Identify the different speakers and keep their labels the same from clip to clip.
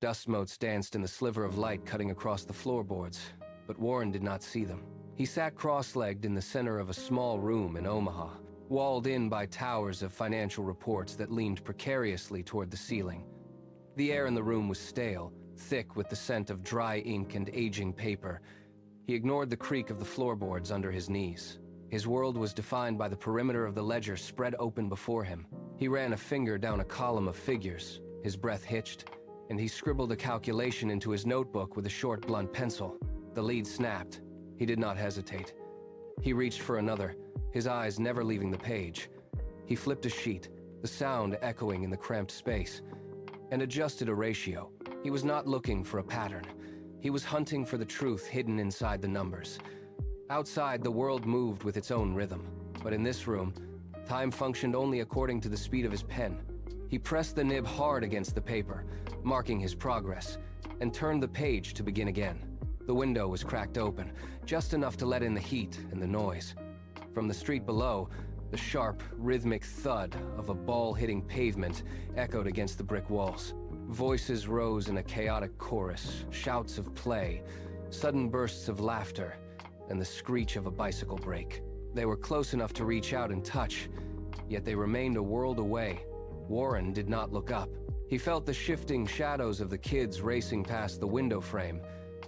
Speaker 1: Dust motes danced in the sliver of light cutting across the floorboards, but Warren did not see them. He sat cross-legged in the center of a small room in Omaha, walled in by towers of financial reports that leaned precariously toward the ceiling. The air in the room was stale, thick with the scent of dry ink and aging paper. He ignored the creak of the floorboards under his knees. His world was defined by the perimeter of the ledger spread open before him. He ran a finger down a column of figures, his breath hitched, and he scribbled a calculation into his notebook with a short, blunt pencil. The lead snapped. He did not hesitate. He reached for another, his eyes never leaving the page. He flipped a sheet, the sound echoing in the cramped space, and adjusted a ratio. He was not looking for a pattern. He was hunting for the truth hidden inside the numbers. Outside, the world moved with its own rhythm, but in this room, time functioned only according to the speed of his pen. He pressed the nib hard against the paper, marking his progress, and turned the page to begin again. The window was cracked open, just enough to let in the heat and the noise. From the street below, the sharp, rhythmic thud of a ball hitting pavement echoed against the brick walls. Voices rose in a chaotic chorus, shouts of play, sudden bursts of laughter, and the screech of a bicycle brake. They were close enough to reach out and touch, yet they remained a world away. Warren did not look up. He felt the shifting shadows of the kids racing past the window frame,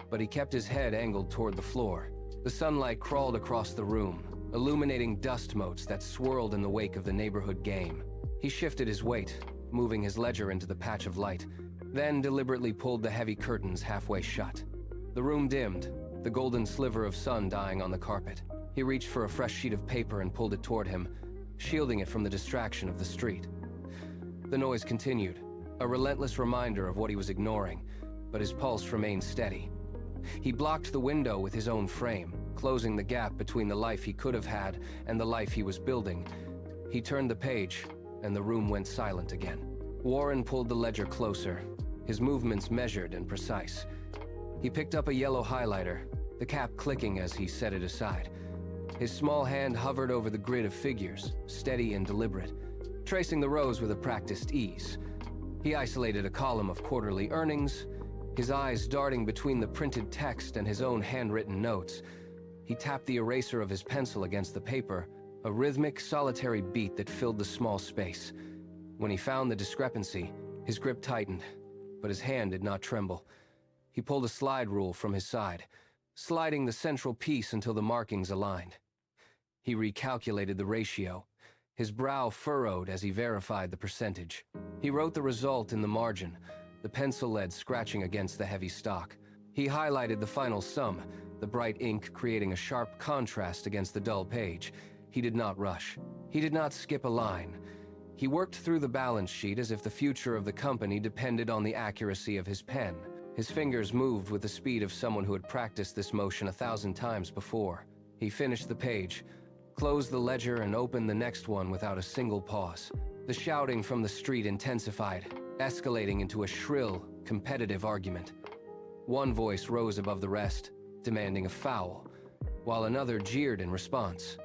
Speaker 1: but he kept his head angled toward the floor. The sunlight crawled across the room, illuminating dust motes that swirled in the wake of the neighborhood game. He shifted his weight, moving his ledger into the patch of light, then deliberately pulled the heavy curtains halfway shut. The room dimmed, the golden sliver of sun dying on the carpet. He reached for a fresh sheet of paper and pulled it toward him, shielding it from the distraction of the street. The noise continued, a relentless reminder of what he was ignoring, but his pulse remained steady. He blocked the window with his own frame, closing the gap between the life he could have had and the life he was building. He turned the page, and the room went silent again. Warren pulled the ledger closer, his movements measured and precise. He picked up a yellow highlighter, the cap clicking as he set it aside. His small hand hovered over the grid of figures, steady and deliberate, tracing the rows with a practiced ease. He isolated a column of quarterly earnings, his eyes darting between the printed text and his own handwritten notes. He tapped the eraser of his pencil against the paper, a rhythmic, solitary beat that filled the small space. When he found the discrepancy, his grip tightened, but his hand did not tremble. He pulled a slide rule from his side, sliding the central piece until the markings aligned. He recalculated the ratio, his brow furrowed as he verified the percentage. He wrote the result in the margin, the pencil lead scratching against the heavy stock. He highlighted the final sum, the bright ink creating a sharp contrast against the dull page. He did not rush. He did not skip a line. He worked through the balance sheet as if the future of the company depended on the accuracy of his pen. His fingers moved with the speed of someone who had practiced this motion 1,000 times before. He finished the page, closed the ledger, and opened the next one without a single pause. The shouting from the street intensified, escalating into a shrill, competitive argument. One voice rose above the rest, demanding a foul, while another jeered in response.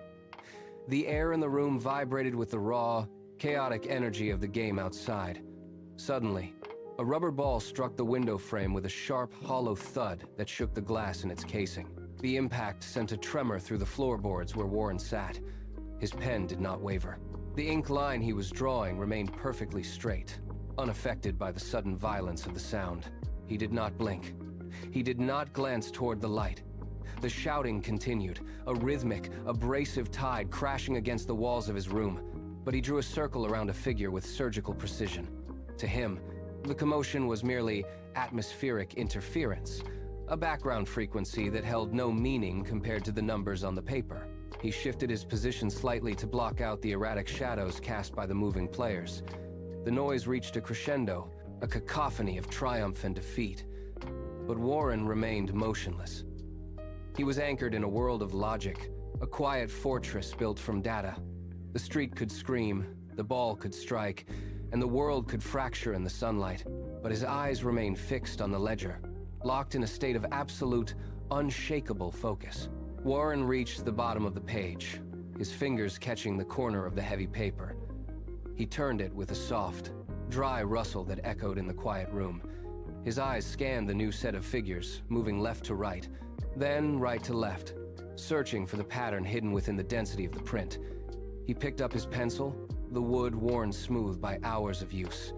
Speaker 1: The air in the room vibrated with the raw, chaotic energy of the game outside. Suddenly, a rubber ball struck the window frame with a sharp, hollow thud that shook the glass in its casing. The impact sent a tremor through the floorboards where Warren sat. His pen did not waver. The ink line he was drawing remained perfectly straight, unaffected by the sudden violence of the sound. He did not blink. He did not glance toward the light. The shouting continued, a rhythmic, abrasive tide crashing against the walls of his room, but he drew a circle around a figure with surgical precision. To him, the commotion was merely atmospheric interference, a background frequency that held no meaning compared to the numbers on the paper. He shifted his position slightly to block out the erratic shadows cast by the moving players. The noise reached a crescendo, a cacophony of triumph and defeat. But Warren remained motionless. He was anchored in a world of logic, a quiet fortress built from data. The street could scream, the ball could strike, and the world could fracture in the sunlight, but his eyes remained fixed on the ledger, locked in a state of absolute, unshakable focus. Warren reached the bottom of the page, his fingers catching the corner of the heavy paper. He turned it with a soft, dry rustle that echoed in the quiet room. His eyes scanned the new set of figures, moving left to right, then right to left, searching for the pattern hidden within the density of the print. He picked up his pencil, the wood worn smooth by hours of use.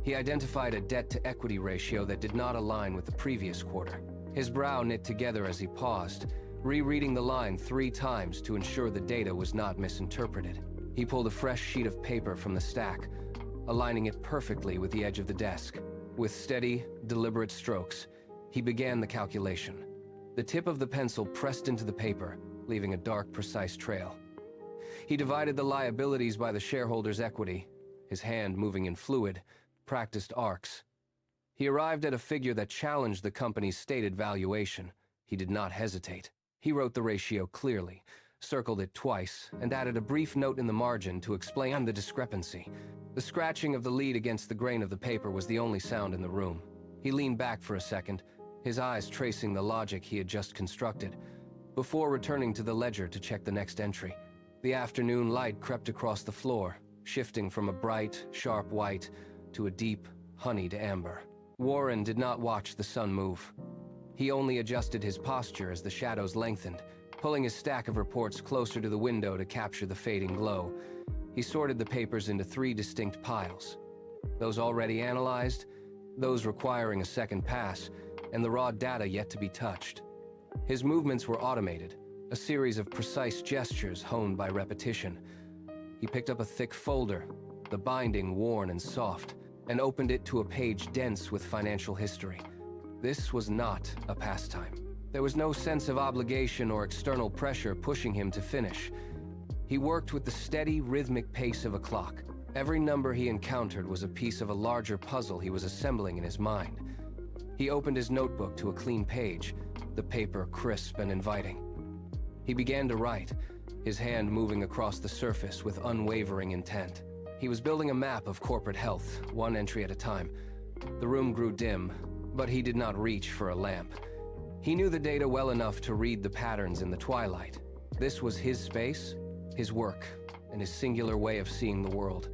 Speaker 1: He identified a debt-to-equity ratio that did not align with the previous quarter. His brow knit together as he paused, rereading the line 3 times to ensure the data was not misinterpreted. He pulled a fresh sheet of paper from the stack, aligning it perfectly with the edge of the desk. With steady, deliberate strokes, he began the calculation. The tip of the pencil pressed into the paper, leaving a dark, precise trail. He divided the liabilities by the shareholders' equity, his hand moving in fluid, practiced arcs. He arrived at a figure that challenged the company's stated valuation. He did not hesitate. He wrote the ratio clearly, circled it twice, and added a brief note in the margin to explain the discrepancy. The scratching of the lead against the grain of the paper was the only sound in the room. He leaned back for a second, his eyes tracing the logic he had just constructed, before returning to the ledger to check the next entry. The afternoon light crept across the floor, shifting from a bright, sharp white to a deep, honeyed amber. Warren did not watch the sun move. He only adjusted his posture as the shadows lengthened, pulling his stack of reports closer to the window to capture the fading glow. He sorted the papers into 3 distinct piles. Those already analyzed, those requiring a second pass, and the raw data yet to be touched. His movements were automated, a series of precise gestures honed by repetition. He picked up a thick folder, the binding worn and soft, and opened it to a page dense with financial history. This was not a pastime. There was no sense of obligation or external pressure pushing him to finish. He worked with the steady, rhythmic pace of a clock. Every number he encountered was a piece of a larger puzzle he was assembling in his mind. He opened his notebook to a clean page, the paper crisp and inviting. He began to write, his hand moving across the surface with unwavering intent. He was building a map of corporate health, 1 entry at a time. The room grew dim, but he did not reach for a lamp. He knew the data well enough to read the patterns in the twilight. This was his space, his work, and his singular way of seeing the world.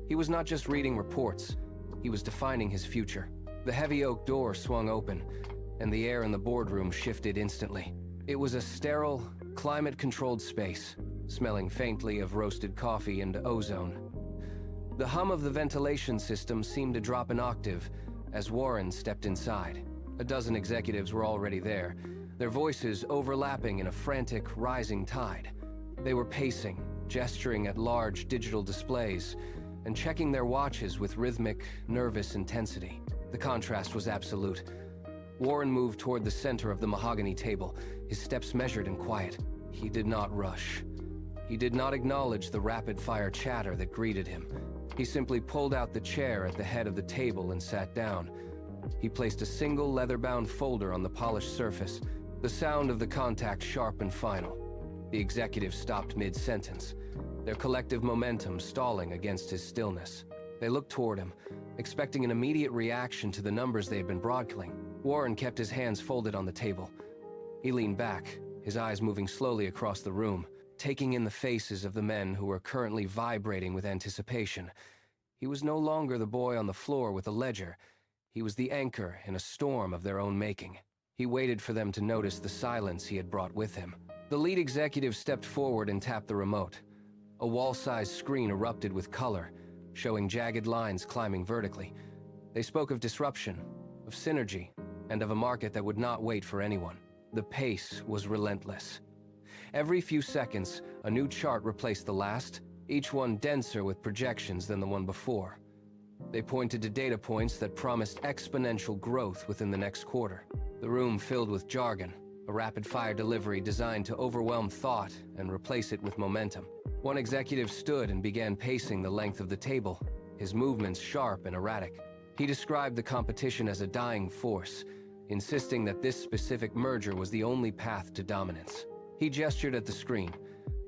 Speaker 1: He was not just reading reports, he was defining his future. The heavy oak door swung open, and the air in the boardroom shifted instantly. It was a sterile, climate-controlled space, smelling faintly of roasted coffee and ozone. The hum of the ventilation system seemed to drop an octave as Warren stepped inside. A dozen executives were already there, their voices overlapping in a frantic, rising tide. They were pacing, gesturing at large digital displays, and checking their watches with rhythmic, nervous intensity. The contrast was absolute. Warren moved toward the center of the mahogany table, his steps measured and quiet. He did not rush. He did not acknowledge the rapid-fire chatter that greeted him. He simply pulled out the chair at the head of the table and sat down. He placed a single leather-bound folder on the polished surface, the sound of the contact sharp and final. The executives stopped mid-sentence, their collective momentum stalling against his stillness. They looked toward him, expecting an immediate reaction to the numbers they had been broadcasting. Warren kept his hands folded on the table. He leaned back, his eyes moving slowly across the room, taking in the faces of the men who were currently vibrating with anticipation. He was no longer the boy on the floor with a ledger. He was the anchor in a storm of their own making. He waited for them to notice the silence he had brought with him. The lead executive stepped forward and tapped the remote. A wall-sized screen erupted with color, showing jagged lines climbing vertically. They spoke of disruption, of synergy, and of a market that would not wait for anyone. The pace was relentless. Every few seconds, a new chart replaced the last, each one denser with projections than the one before. They pointed to data points that promised exponential growth within the next quarter. The room filled with jargon, a rapid-fire delivery designed to overwhelm thought and replace it with momentum. One executive stood and began pacing the length of the table, his movements sharp and erratic. He described the competition as a dying force, insisting that this specific merger was the only path to dominance. He gestured at the screen,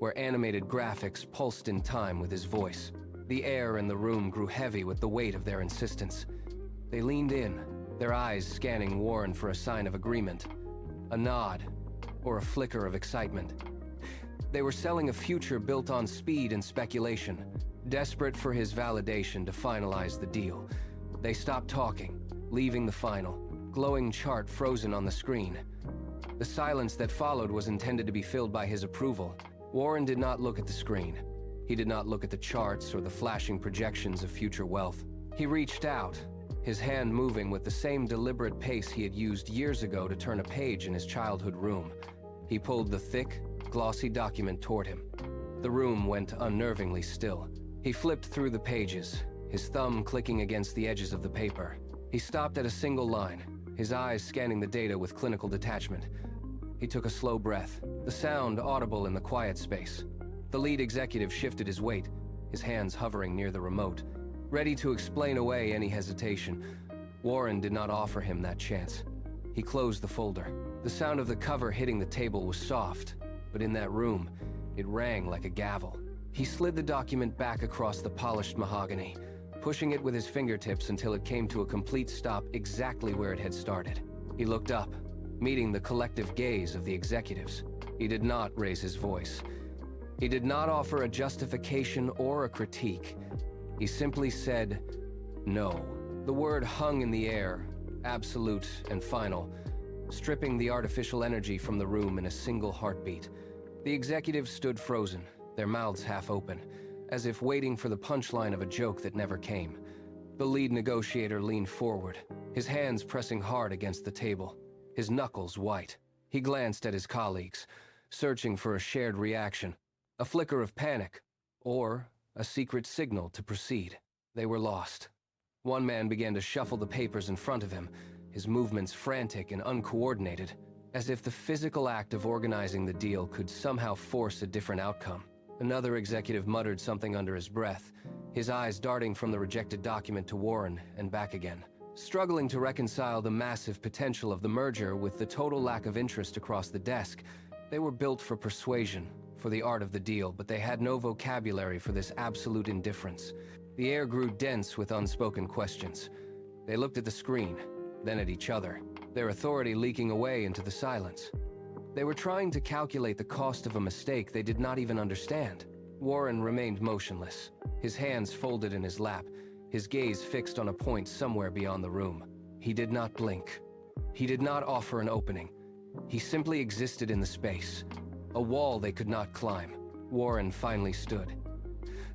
Speaker 1: where animated graphics pulsed in time with his voice. The air in the room grew heavy with the weight of their insistence. They leaned in, their eyes scanning Warren for a sign of agreement, a nod, or a flicker of excitement. They were selling a future built on speed and speculation, desperate for his validation to finalize the deal. They stopped talking, leaving the final, glowing chart frozen on the screen. The silence that followed was intended to be filled by his approval. Warren did not look at the screen. He did not look at the charts or the flashing projections of future wealth. He reached out, his hand moving with the same deliberate pace he had used years ago to turn a page in his childhood room. He pulled the thick, glossy document toward him. The room went unnervingly still. He flipped through the pages, his thumb clicking against the edges of the paper. He stopped at a single line, his eyes scanning the data with clinical detachment. He took a slow breath, the sound audible in the quiet space. The lead executive shifted his weight, his hands hovering near the remote, ready to explain away any hesitation. Warren did not offer him that chance. He closed the folder. The sound of the cover hitting the table was soft, but in that room, it rang like a gavel. He slid the document back across the polished mahogany, pushing it with his fingertips until it came to a complete stop exactly where it had started. He looked up, meeting the collective gaze of the executives. He did not raise his voice. He did not offer a justification or a critique. He simply said, "No." The word hung in the air, absolute and final, stripping the artificial energy from the room in a single heartbeat. The executives stood frozen, their mouths half open, as if waiting for the punchline of a joke that never came. The lead negotiator leaned forward, his hands pressing hard against the table, his knuckles white. He glanced at his colleagues, searching for a shared reaction, a flicker of panic, or a secret signal to proceed. They were lost. One man began to shuffle the papers in front of him, his movements frantic and uncoordinated, as if the physical act of organizing the deal could somehow force a different outcome. Another executive muttered something under his breath, his eyes darting from the rejected document to Warren and back again, struggling to reconcile the massive potential of the merger with the total lack of interest across the desk. They were built for persuasion, for the art of the deal, but they had no vocabulary for this absolute indifference. The air grew dense with unspoken questions. They looked at the screen, then at each other, their authority leaking away into the silence. They were trying to calculate the cost of a mistake they did not even understand. Warren remained motionless, his hands folded in his lap, his gaze fixed on a point somewhere beyond the room. He did not blink. He did not offer an opening. He simply existed in the space, a wall they could not climb. Warren finally stood.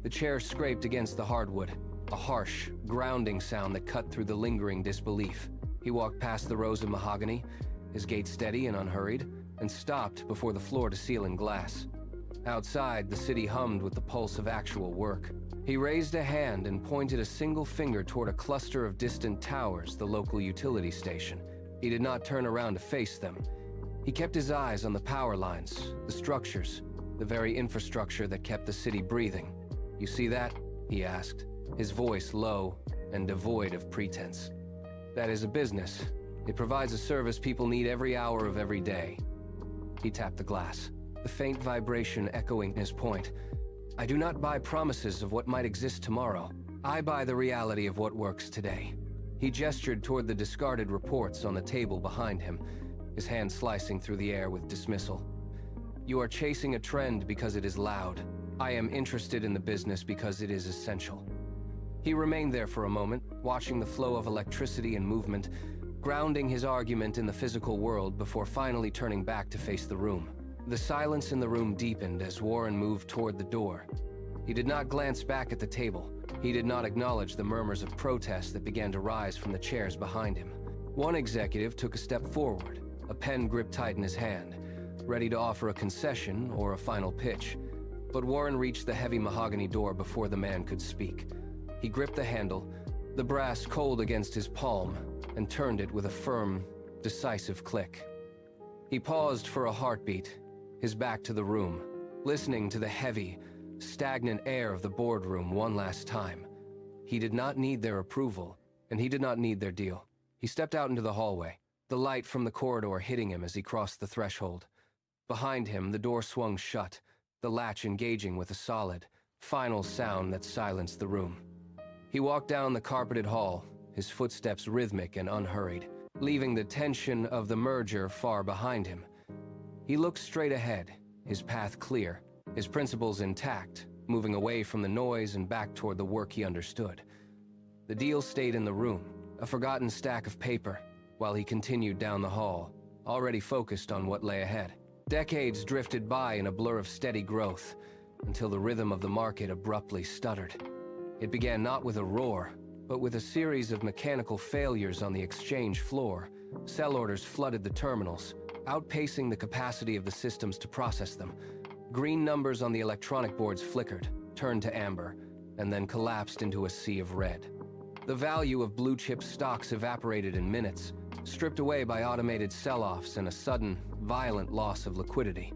Speaker 1: The chair scraped against the hardwood, a harsh, grounding sound that cut through the lingering disbelief. He walked past the rows of mahogany, his gait steady and unhurried, and stopped before the floor-to-ceiling glass. Outside, the city hummed with the pulse of actual work. He raised a hand and pointed a single finger toward a cluster of distant towers, the local utility station. He did not turn around to face them. He kept his eyes on the power lines, the structures, the very infrastructure that kept the city breathing. "You see that?" he asked, his voice low and devoid of pretense. "That is a business. It provides a service people need every hour of every day." He tapped the glass, the faint vibration echoing his point. "I do not buy promises of what might exist tomorrow. I buy the reality of what works today." He gestured toward the discarded reports on the table behind him, his hand slicing through the air with dismissal. "You are chasing a trend because it is loud. I am interested in the business because it is essential." He remained there for a moment, watching the flow of electricity and movement, grounding his argument in the physical world before finally turning back to face the room. The silence in the room deepened as Warren moved toward the door. He did not glance back at the table. He did not acknowledge the murmurs of protest that began to rise from the chairs behind him. One executive took a step forward, a pen gripped tight in his hand, ready to offer a concession or a final pitch. But Warren reached the heavy mahogany door before the man could speak. He gripped the handle, the brass cold against his palm, and turned it with a firm, decisive click. He paused for a heartbeat, his back to the room, listening to the heavy, stagnant air of the boardroom one last time. He did not need their approval, and he did not need their deal. He stepped out into the hallway, the light from the corridor hitting him as he crossed the threshold. Behind him, the door swung shut, the latch engaging with a solid, final sound that silenced the room. He walked down the carpeted hall, his footsteps rhythmic and unhurried, leaving the tension of the merger far behind him. He looked straight ahead, his path clear, his principles intact, moving away from the noise and back toward the work he understood. The deal stayed in the room, a forgotten stack of paper, while he continued down the hall, already focused on what lay ahead. Decades drifted by in a blur of steady growth, until the rhythm of the market abruptly stuttered. It began not with a roar, but with a series of mechanical failures on the exchange floor. Sell orders flooded the terminals, outpacing the capacity of the systems to process them. Green numbers on the electronic boards flickered, turned to amber, and then collapsed into a sea of red. The value of blue-chip stocks evaporated in minutes, stripped away by automated sell-offs and a sudden, violent loss of liquidity.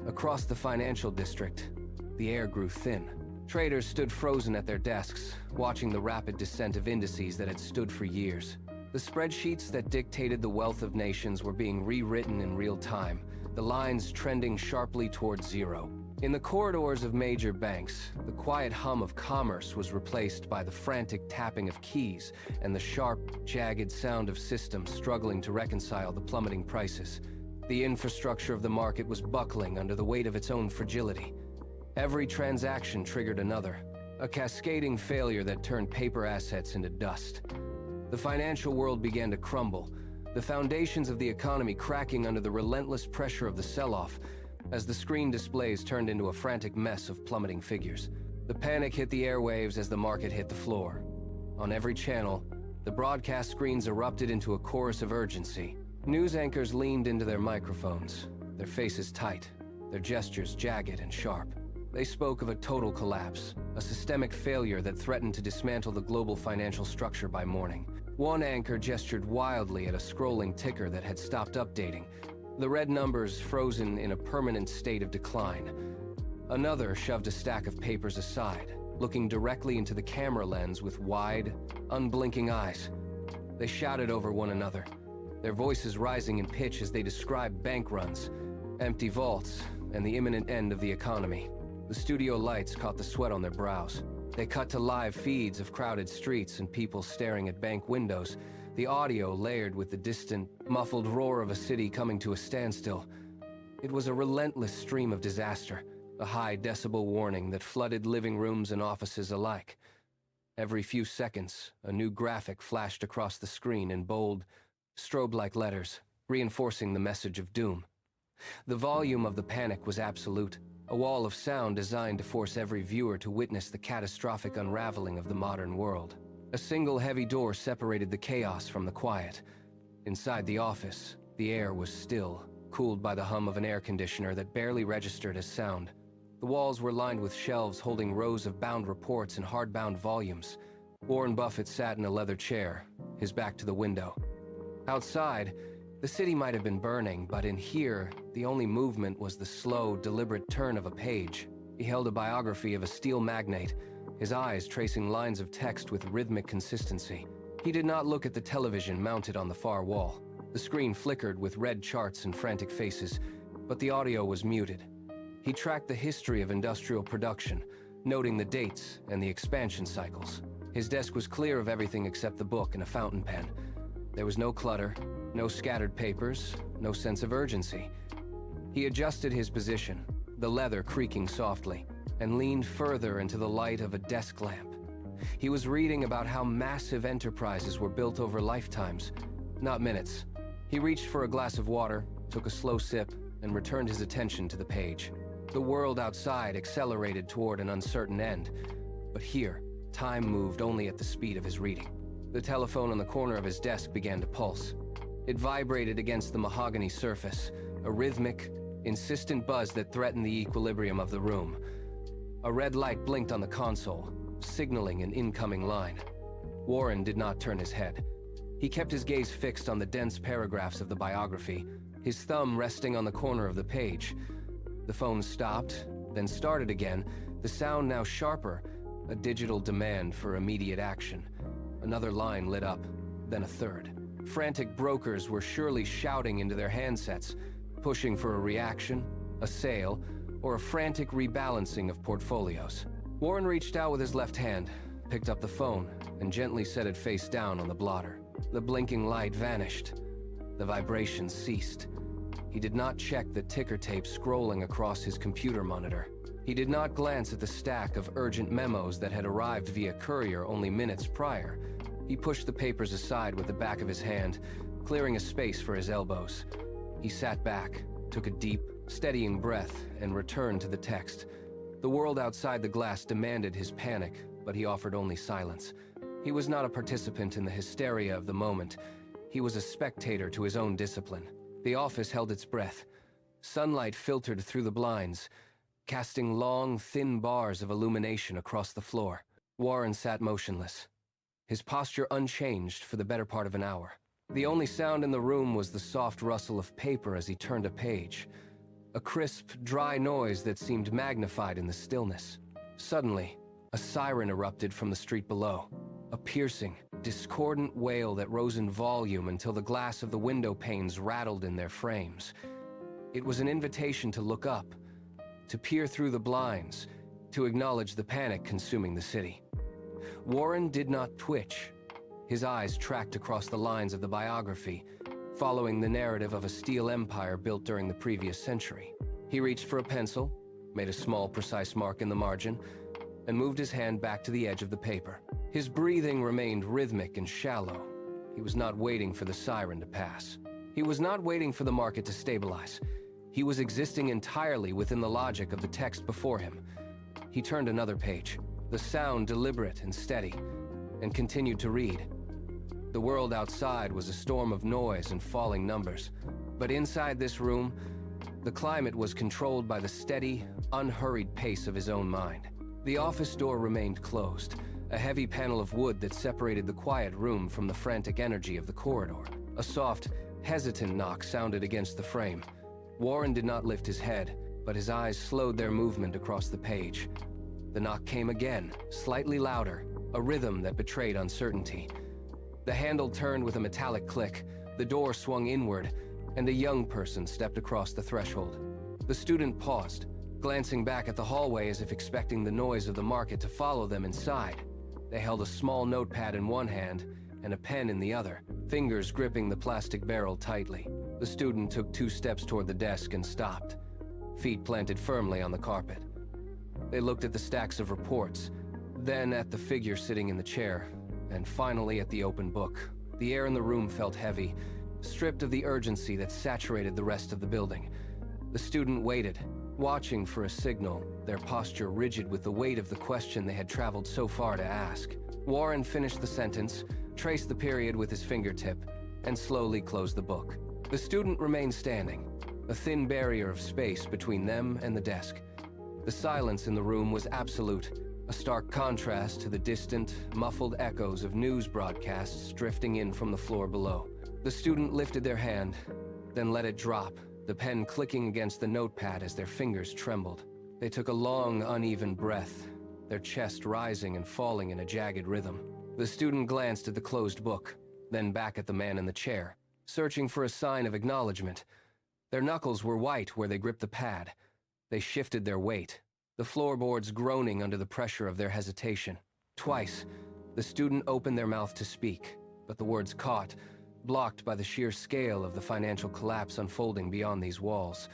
Speaker 1: Across the financial district, the air grew thin. Traders stood frozen at their desks, watching the rapid descent of indices that had stood for years. The spreadsheets that dictated the wealth of nations were being rewritten in real time, the lines trending sharply toward zero. In the corridors of major banks, the quiet hum of commerce was replaced by the frantic tapping of keys and the sharp, jagged sound of systems struggling to reconcile the plummeting prices. The infrastructure of the market was buckling under the weight of its own fragility. Every transaction triggered another, a cascading failure that turned paper assets into dust. The financial world began to crumble, the foundations of the economy cracking under the relentless pressure of the sell-off, as the screen displays turned into a frantic mess of plummeting figures. The panic hit the airwaves as the market hit the floor. On every channel, the broadcast screens erupted into a chorus of urgency. News anchors leaned into their microphones, their faces tight, their gestures jagged and sharp. They spoke of a total collapse, a systemic failure that threatened to dismantle the global financial structure by morning. One anchor gestured wildly at a scrolling ticker that had stopped updating, the red numbers frozen in a permanent state of decline. Another shoved a stack of papers aside, looking directly into the camera lens with wide, unblinking eyes. They shouted over one another, their voices rising in pitch as they described bank runs, empty vaults, and the imminent end of the economy. The studio lights caught the sweat on their brows. They cut to live feeds of crowded streets and people staring at bank windows, the audio layered with the distant, muffled roar of a city coming to a standstill. It was a relentless stream of disaster, a high decibel warning that flooded living rooms and offices alike. Every few seconds, a new graphic flashed across the screen in bold, strobe-like letters, reinforcing the message of doom. The volume of the panic was absolute, a wall of sound designed to force every viewer to witness the catastrophic unraveling of the modern world. A single heavy door separated the chaos from the quiet. Inside the office, the air was still, cooled by the hum of an air conditioner that barely registered as sound. The walls were lined with shelves holding rows of bound reports and hardbound volumes. Warren Buffett sat in a leather chair, his back to the window. Outside, the city might have been burning, but in here, the only movement was the slow, deliberate turn of a page. He held a biography of a steel magnate, his eyes tracing lines of text with rhythmic consistency. He did not look at the television mounted on the far wall. The screen flickered with red charts and frantic faces, but the audio was muted. He tracked the history of industrial production, noting the dates and the expansion cycles. His desk was clear of everything except the book and a fountain pen. There was no clutter, no scattered papers, no sense of urgency. He adjusted his position, the leather creaking softly, and leaned further into the light of a desk lamp. He was reading about how massive enterprises were built over lifetimes, not minutes. He reached for a glass of water, took a slow sip, and returned his attention to the page. The world outside accelerated toward an uncertain end, but here, time moved only at the speed of his reading. The telephone on the corner of his desk began to pulse. It vibrated against the mahogany surface, a rhythmic, insistent buzz that threatened the equilibrium of the room. A red light blinked on the console, signaling an incoming line. Warren did not turn his head. He kept his gaze fixed on the dense paragraphs of the biography, his thumb resting on the corner of the page. The phone stopped, then started again, the sound now sharper, a digital demand for immediate action. Another line lit up, then a third. Frantic brokers were surely shouting into their handsets, pushing for a reaction, a sale, or a frantic rebalancing of portfolios. Warren reached out with his left hand, picked up the phone, and gently set it face down on the blotter. The blinking light vanished. The vibrations ceased. He did not check the ticker tape scrolling across his computer monitor. He did not glance at the stack of urgent memos that had arrived via courier only minutes prior. He pushed the papers aside with the back of his hand, clearing a space for his elbows. He sat back, took a deep, steadying breath, and returned to the text. The world outside the glass demanded his panic, but he offered only silence. He was not a participant in the hysteria of the moment. He was a spectator to his own discipline. The office held its breath. Sunlight filtered through the blinds, casting long, thin bars of illumination across the floor. Warren sat motionless, his posture unchanged for the better part of an hour. The only sound in the room was the soft rustle of paper as he turned a page, a crisp, dry noise that seemed magnified in the stillness. Suddenly, a siren erupted from the street below, a piercing, discordant wail that rose in volume until the glass of the window panes rattled in their frames. It was an invitation to look up, to peer through the blinds, to acknowledge the panic consuming the city. Warren did not twitch. His eyes tracked across the lines of the biography, following the narrative of a steel empire built during the previous century. He reached for a pencil, made a small, precise mark in the margin, and moved his hand back to the edge of the paper. His breathing remained rhythmic and shallow. He was not waiting for the siren to pass. He was not waiting for the market to stabilize. He was existing entirely within the logic of the text before him. He turned another page, the sound deliberate and steady, and continued to read. The world outside was a storm of noise and falling numbers, but inside this room, the climate was controlled by the steady, unhurried pace of his own mind. The office door remained closed, a heavy panel of wood that separated the quiet room from the frantic energy of the corridor. A soft, hesitant knock sounded against the frame. Warren did not lift his head, but his eyes slowed their movement across the page. The knock came again, slightly louder, a rhythm that betrayed uncertainty. The handle turned with a metallic click, the door swung inward, and a young person stepped across the threshold. The student paused, glancing back at the hallway as if expecting the noise of the market to follow them inside. They held a small notepad in one hand and a pen in the other, fingers gripping the plastic barrel tightly. The student took 2 steps toward the desk and stopped, feet planted firmly on the carpet. They looked at the stacks of reports, then at the figure sitting in the chair, and finally at the open book. The air in the room felt heavy, stripped of the urgency that saturated the rest of the building. The student waited, watching for a signal, their posture rigid with the weight of the question they had traveled so far to ask. Warren finished the sentence, traced the period with his fingertip, and slowly closed the book. The student remained standing, a thin barrier of space between them and the desk. The silence in the room was absolute, a stark contrast to the distant, muffled echoes of news broadcasts drifting in from the floor below. The student lifted their hand, then let it drop, the pen clicking against the notepad as their fingers trembled. They took a long, uneven breath, their chest rising and falling in a jagged rhythm. The student glanced at the closed book, then back at the man in the chair, searching for a sign of acknowledgement. Their knuckles were white where they gripped the pad. They shifted their weight, the floorboards groaning under the pressure of their hesitation. Twice, the student opened their mouth to speak, but the words caught, blocked by the sheer scale of the financial collapse unfolding beyond these walls.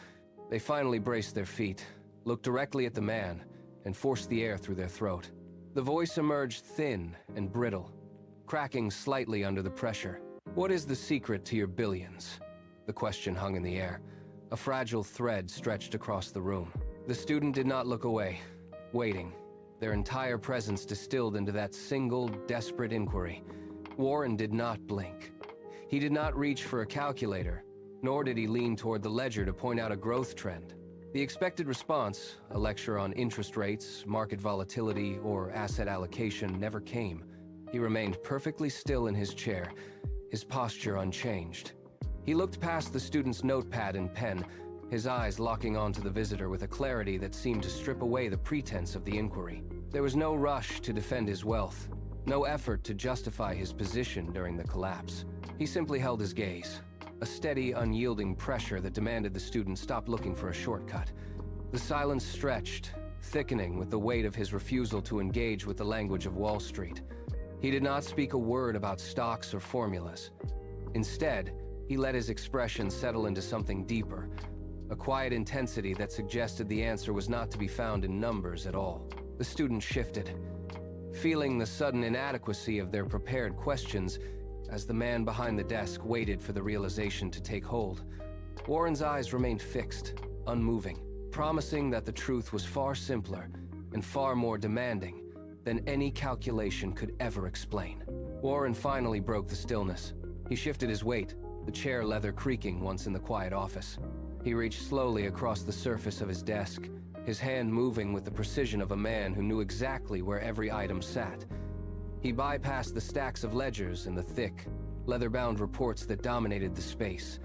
Speaker 1: They finally braced their feet, looked directly at the man, and forced the air through their throat. The voice emerged thin and brittle, cracking slightly under the pressure. "What is the secret to your billions?" The question hung in the air, a fragile thread stretched across the room. The student did not look away, waiting, their entire presence distilled into that single, desperate inquiry. Warren did not blink. He did not reach for a calculator, nor did he lean toward the ledger to point out a growth trend. The expected response, a lecture on interest rates, market volatility, or asset allocation, never came. He remained perfectly still in his chair, his posture unchanged. He looked past the student's notepad and pen, his eyes locking onto the visitor with a clarity that seemed to strip away the pretense of the inquiry. There was no rush to defend his wealth, no effort to justify his position during the collapse. He simply held his gaze, a steady, unyielding pressure that demanded the student stop looking for a shortcut. The silence stretched, thickening with the weight of his refusal to engage with the language of Wall Street. He did not speak a word about stocks or formulas. Instead, he let his expression settle into something deeper, a quiet intensity that suggested the answer was not to be found in numbers at all. The student shifted, feeling the sudden inadequacy of their prepared questions as the man behind the desk waited for the realization to take hold. Warren's eyes remained fixed, unmoving, promising that the truth was far simpler and far more demanding than any calculation could ever explain. Warren finally broke the stillness. He shifted his weight, the chair leather creaking once in the quiet office. He reached slowly across the surface of his desk, his hand moving with the precision of a man who knew exactly where every item sat. He bypassed the stacks of ledgers and the thick, leather-bound reports that dominated the space.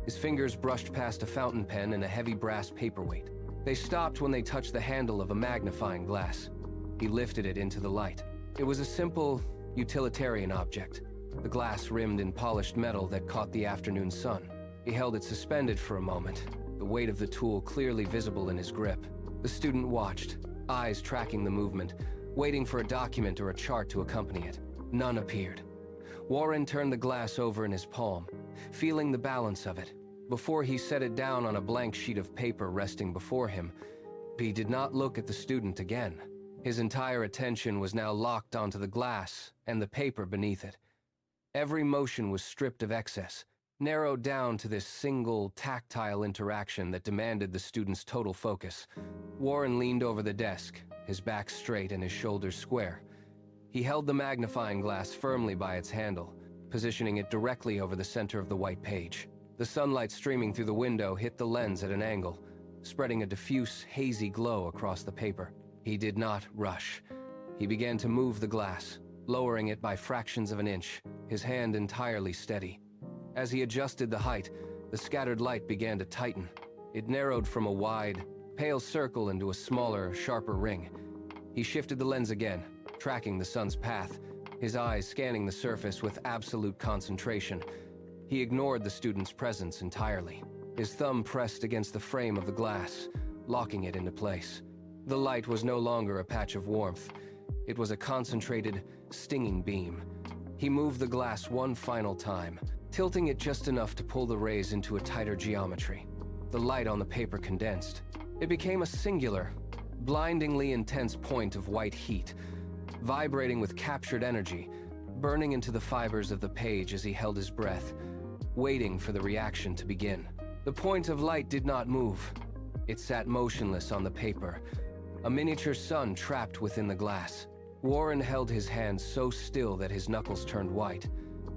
Speaker 1: His fingers brushed past a fountain pen and a heavy brass paperweight. They stopped when they touched the handle of a magnifying glass. He lifted it into the light. It was a simple, utilitarian object, the glass rimmed in polished metal that caught the afternoon sun. He held it suspended for a moment, the weight of the tool clearly visible in his grip. The student watched, eyes tracking the movement, waiting for a document or a chart to accompany it. None appeared. Warren turned the glass over in his palm, feeling the balance of it, before he set it down on a blank sheet of paper resting before him. He did not look at the student again. His entire attention was now locked onto the glass and the paper beneath it. Every motion was stripped of excess, narrowed down to this single, tactile interaction that demanded the student's total focus. Warren leaned over the desk, his back straight and his shoulders square. He held the magnifying glass firmly by its handle, positioning it directly over the center of the white page. The sunlight streaming through the window hit the lens at an angle, spreading a diffuse, hazy glow across the paper. He did not rush. He began to move the glass, lowering it by fractions of an inch, his hand entirely steady. As he adjusted the height, the scattered light began to tighten. It narrowed from a wide, pale circle into a smaller, sharper ring. He shifted the lens again, tracking the sun's path, his eyes scanning the surface with absolute concentration. He ignored the student's presence entirely. His thumb pressed against the frame of the glass, locking it into place. The light was no longer a patch of warmth. It was a concentrated, stinging beam. He moved the glass one final time, tilting it just enough to pull the rays into a tighter geometry. The light on the paper condensed. It became a singular, blindingly intense point of white heat, vibrating with captured energy, burning into the fibers of the page as he held his breath, waiting for the reaction to begin. The point of light did not move. It sat motionless on the paper, a miniature sun trapped within the glass. Warren held his hands so still that his knuckles turned white.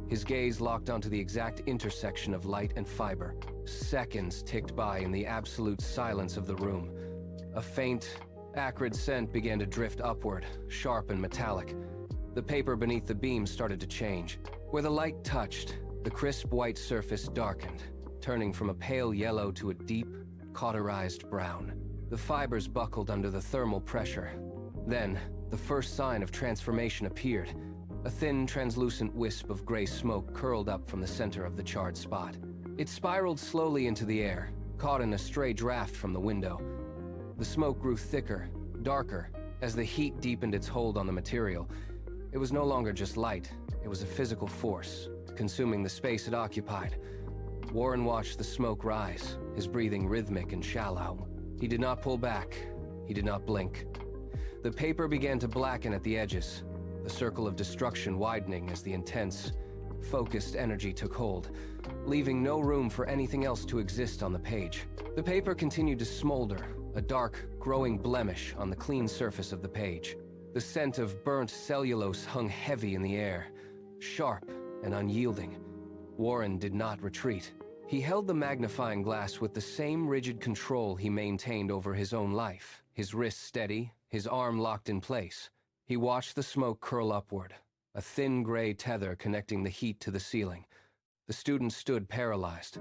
Speaker 1: His gaze locked onto the exact intersection of light and fiber. Seconds ticked by in the absolute silence of the room. A faint, acrid scent began to drift upward, sharp and metallic. The paper beneath the beam started to change. Where the light touched, the crisp white surface darkened, turning from a pale yellow to a deep, cauterized brown. The fibers buckled under the thermal pressure. Then, the first sign of transformation appeared. A thin, translucent wisp of gray smoke curled up from the center of the charred spot. It spiraled slowly into the air, caught in a stray draft from the window. The smoke grew thicker, darker, as the heat deepened its hold on the material. It was no longer just light, it was a physical force, consuming the space it occupied. Warren watched the smoke rise, his breathing rhythmic and shallow. He did not pull back, he did not blink. The paper began to blacken at the edges, the circle of destruction widening as the intense, focused energy took hold, leaving no room for anything else to exist on the page. The paper continued to smolder, a dark, growing blemish on the clean surface of the page. The scent of burnt cellulose hung heavy in the air, sharp and unyielding. Warren did not retreat. He held the magnifying glass with the same rigid control he maintained over his own life, his wrist steady, his arm locked in place. He watched the smoke curl upward, a thin gray tether connecting the heat to the ceiling. The student stood paralyzed,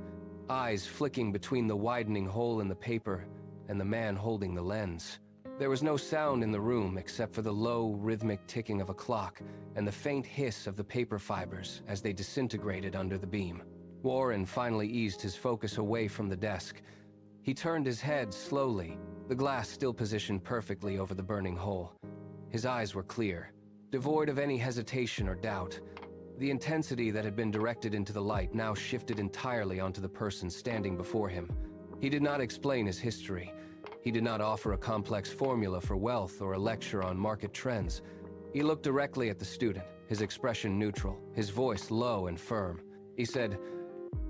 Speaker 1: eyes flicking between the widening hole in the paper and the man holding the lens. There was no sound in the room except for the low, rhythmic ticking of a clock and the faint hiss of the paper fibers as they disintegrated under the beam. Warren finally eased his focus away from the desk. He turned his head slowly, the glass still positioned perfectly over the burning hole. His eyes were clear, devoid of any hesitation or doubt. The intensity that had been directed into the light now shifted entirely onto the person standing before him. He did not explain his history. He did not offer a complex formula for wealth or a lecture on market trends. He looked directly at the student, his expression neutral, his voice low and firm. He said,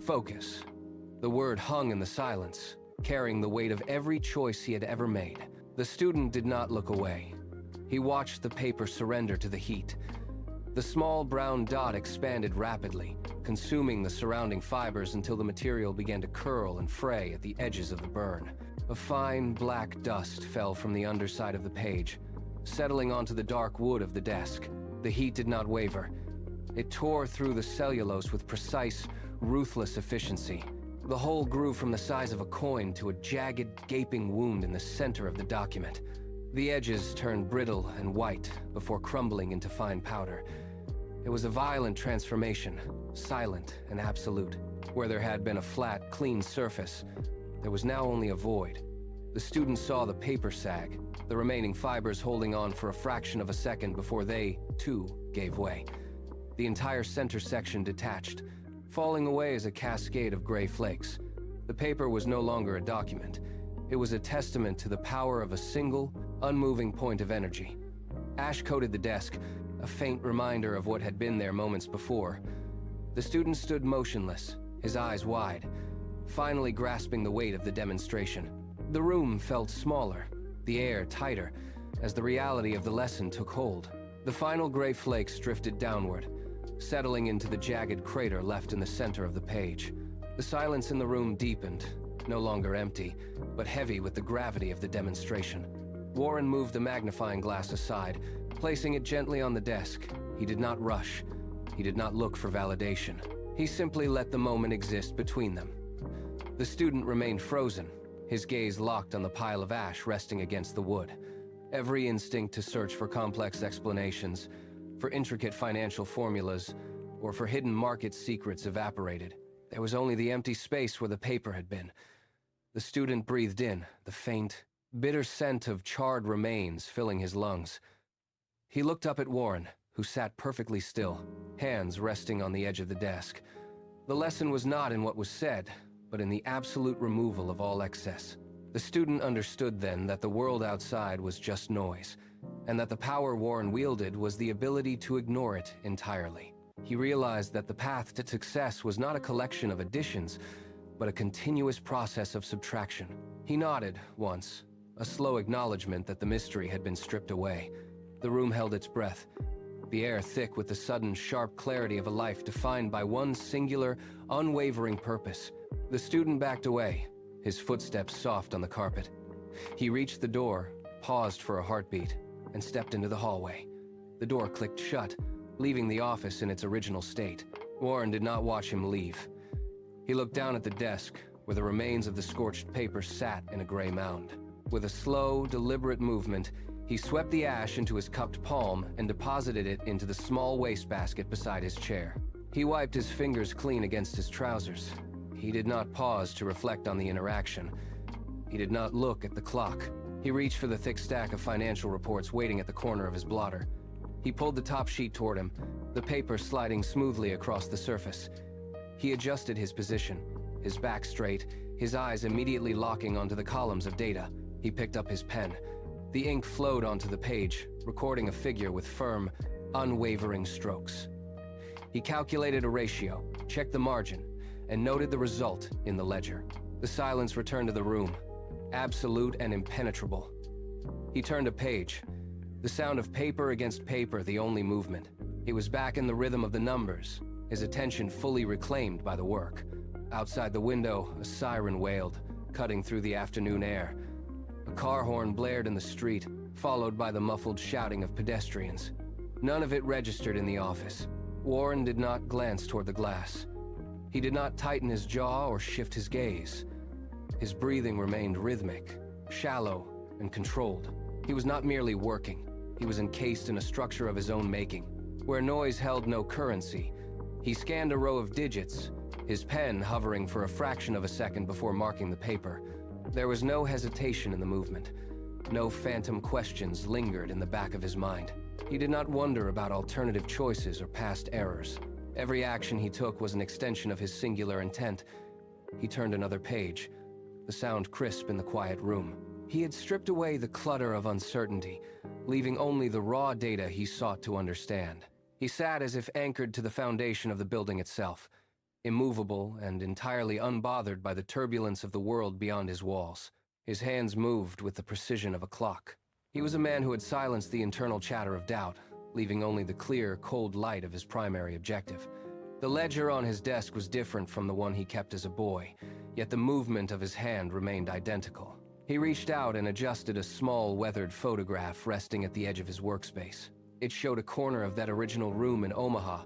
Speaker 1: "Focus." The word hung in the silence, carrying the weight of every choice he had ever made. The student did not look away. He watched the paper surrender to the heat. The small brown dot expanded rapidly, consuming the surrounding fibers until the material began to curl and fray at the edges of the burn. A fine black dust fell from the underside of the page, settling onto the dark wood of the desk. The heat did not waver. It tore through the cellulose with precise, ruthless efficiency. The hole grew from the size of a coin to a jagged, gaping wound in the center of the document. The edges turned brittle and white before crumbling into fine powder. It was a violent transformation, silent and absolute. Where there had been a flat, clean surface, there was now only a void. The student saw the paper sag, the remaining fibers holding on for a fraction of a second before they, too, gave way. The entire center section detached, falling away as a cascade of gray flakes. The paper was no longer a document. It was a testament to the power of a single, unmoving point of energy. Ash coated the desk, a faint reminder of what had been there moments before. The student stood motionless, his eyes wide, finally grasping the weight of the demonstration. The room felt smaller, the air tighter, as the reality of the lesson took hold. The final gray flakes drifted downward, settling into the jagged crater left in the center of the page. The silence in the room deepened, no longer empty, but heavy with the gravity of the demonstration. Warren moved the magnifying glass aside, placing it gently on the desk. He did not rush. He did not look for validation. He simply let the moment exist between them. The student remained frozen, his gaze locked on the pile of ash resting against the wood. Every instinct to search for complex explanations, for intricate financial formulas, or for hidden market secrets evaporated. There was only the empty space where the paper had been. The student breathed in, the faint, bitter scent of charred remains filling his lungs. He looked up at Warren, who sat perfectly still, hands resting on the edge of the desk. The lesson was not in what was said, but in the absolute removal of all excess. The student understood then that the world outside was just noise, and that the power Warren wielded was the ability to ignore it entirely. He realized that the path to success was not a collection of additions, but a continuous process of subtraction. He nodded once, a slow acknowledgement that the mystery had been stripped away. The room held its breath, the air thick with the sudden, sharp clarity of a life defined by one singular, unwavering purpose. The student backed away, his footsteps soft on the carpet. He reached the door, paused for a heartbeat, and stepped into the hallway. The door clicked shut, leaving the office in its original state. Warren did not watch him leave. He looked down at the desk, where the remains of the scorched paper sat in a gray mound. With a slow, deliberate movement, he swept the ash into his cupped palm and deposited it into the small wastebasket beside his chair. He wiped his fingers clean against his trousers. He did not pause to reflect on the interaction. He did not look at the clock. He reached for the thick stack of financial reports waiting at the corner of his blotter. He pulled the top sheet toward him, the paper sliding smoothly across the surface. He adjusted his position, his back straight, his eyes immediately locking onto the columns of data. He picked up his pen. The ink flowed onto the page, recording a figure with firm, unwavering strokes. He calculated a ratio, checked the margin, and noted the result in the ledger. The silence returned to the room, absolute and impenetrable. He turned a page, the sound of paper against paper the only movement. He was back in the rhythm of the numbers, his attention fully reclaimed by the work. Outside the window, a siren wailed, cutting through the afternoon air. A car horn blared in the street, followed by the muffled shouting of pedestrians. None of it registered in the office. Warren did not glance toward the glass. He did not tighten his jaw or shift his gaze. His breathing remained rhythmic, shallow, and controlled. He was not merely working. He was encased in a structure of his own making, where noise held no currency. He scanned a row of digits, his pen hovering for a fraction of a second before marking the paper. There was no hesitation in the movement. No phantom questions lingered in the back of his mind. He did not wonder about alternative choices or past errors. Every action he took was an extension of his singular intent. He turned another page, the sound crisp in the quiet room. He had stripped away the clutter of uncertainty, leaving only the raw data he sought to understand. He sat as if anchored to the foundation of the building itself, immovable and entirely unbothered by the turbulence of the world beyond his walls. His hands moved with the precision of a clock. He was a man who had silenced the internal chatter of doubt, leaving only the clear, cold light of his primary objective. The ledger on his desk was different from the one he kept as a boy, yet the movement of his hand remained identical. He reached out and adjusted a small, weathered photograph resting at the edge of his workspace. It showed a corner of that original room in Omaha,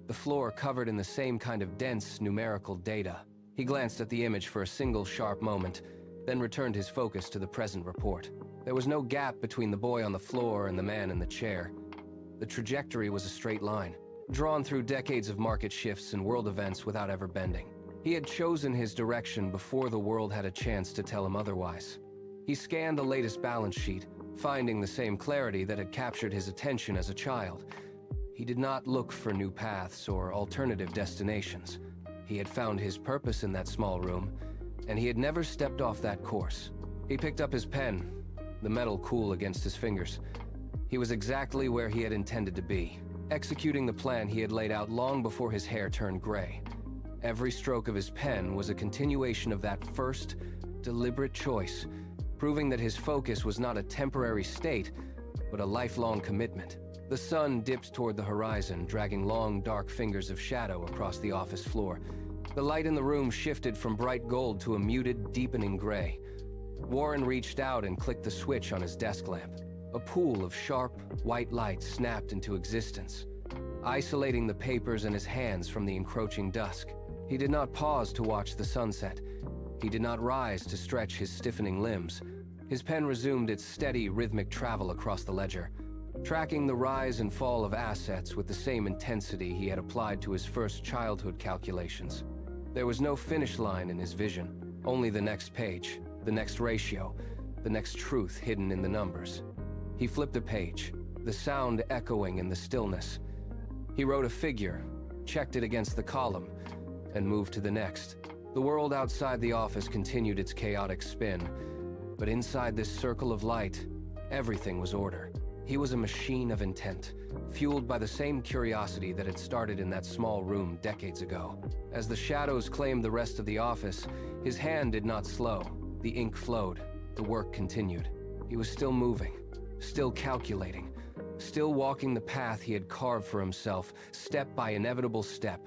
Speaker 1: the floor covered in the same kind of dense, numerical data. He glanced at the image for a single sharp moment, then returned his focus to the present report. There was no gap between the boy on the floor and the man in the chair. The trajectory was a straight line, drawn through decades of market shifts and world events without ever bending. He had chosen his direction before the world had a chance to tell him otherwise. He scanned the latest balance sheet, finding the same clarity that had captured his attention as a child. He did not look for new paths or alternative destinations. He had found his purpose in that small room, and he had never stepped off that course. He picked up his pen, the metal cool against his fingers. He was exactly where he had intended to be, executing the plan he had laid out long before his hair turned gray. Every stroke of his pen was a continuation of that first, deliberate choice, proving that his focus was not a temporary state, but a lifelong commitment. The sun dipped toward the horizon, dragging long, dark fingers of shadow across the office floor. The light in the room shifted from bright gold to a muted, deepening gray. Warren reached out and clicked the switch on his desk lamp. A pool of sharp, white light snapped into existence, isolating the papers and his hands from the encroaching dusk. He did not pause to watch the sunset. He did not rise to stretch his stiffening limbs. His pen resumed its steady, rhythmic travel across the ledger, tracking the rise and fall of assets with the same intensity he had applied to his first childhood calculations. There was no finish line in his vision, only the next page, the next ratio, the next truth hidden in the numbers. He flipped a page, the sound echoing in the stillness. He wrote a figure, checked it against the column, and moved to the next. The world outside the office continued its chaotic spin, but inside this circle of light, everything was order. He was a machine of intent, fueled by the same curiosity that had started in that small room decades ago. As the shadows claimed the rest of the office, his hand did not slow. The ink flowed. The work continued. He was still moving, still calculating, still walking the path he had carved for himself, step by inevitable step.